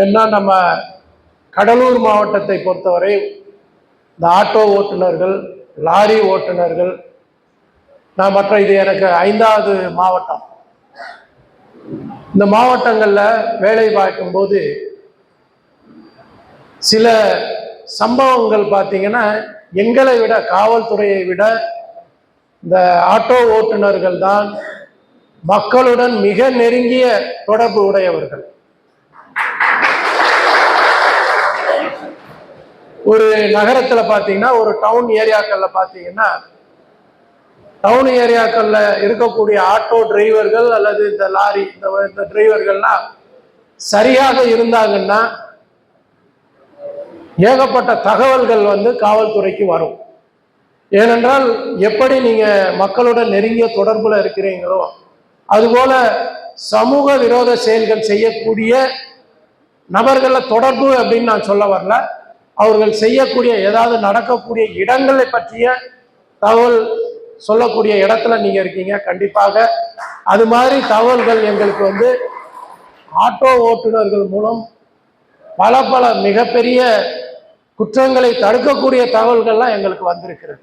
ஏன்னா நம்ம கடலூர் மாவட்டத்தை பொறுத்தவரை இந்த ஆட்டோ ஓட்டுநர்கள், லாரி ஓட்டுநர்கள், நான் மற்ற இது எனக்கு 5வது மாவட்டம். இந்த மாவட்டங்களில் வேலை பார்க்கும்போது சில சம்பவங்கள் பார்த்தீங்கன்னா எங்களை விட, காவல்துறையை விட இந்த ஆட்டோ ஓட்டுநர்கள் தான் மக்களுடன் மிக நெருங்கிய தொடர்பு உடையவர்கள். ஒரு நகரத்தில் பார்த்தீங்கன்னா, ஒரு டவுன் ஏரியாக்கள்ல பார்த்தீங்கன்னா, டவுன் ஏரியாக்கள்ல இருக்கக்கூடிய ஆட்டோ டிரைவர்கள் அல்லது இந்த லாரி இந்த டிரைவர்கள்லாம் சரியாக இருந்தாங்கன்னா ஏகப்பட்ட தகவல்கள் காவல்துறைக்கு வரும். ஏனென்றால் எப்படி நீங்க மக்களுடன் நெருங்கிய தொடர்புல இருக்கிறீங்களோ அதுபோல சமூக விரோத செயல்கள் செய்யக்கூடிய நபர்கள தொடர்பு அப்படின்னு நான் சொல்ல வரல. அவர்கள் செய்யக்கூடிய ஏதாவது நடக்கக்கூடிய இடங்களை பற்றிய தகவல் சொல்லக்கூடிய இடத்துல நீங்க இருக்கீங்க. கண்டிப்பாக அது மாதிரி தகவல்கள் எங்களுக்கு ஆட்டோ ஓட்டுநர்கள் மூலம் பல மிகப்பெரிய குற்றங்களை தடுக்கக்கூடிய தகவல்கள்லாம் எங்களுக்கு வந்திருக்கிறது.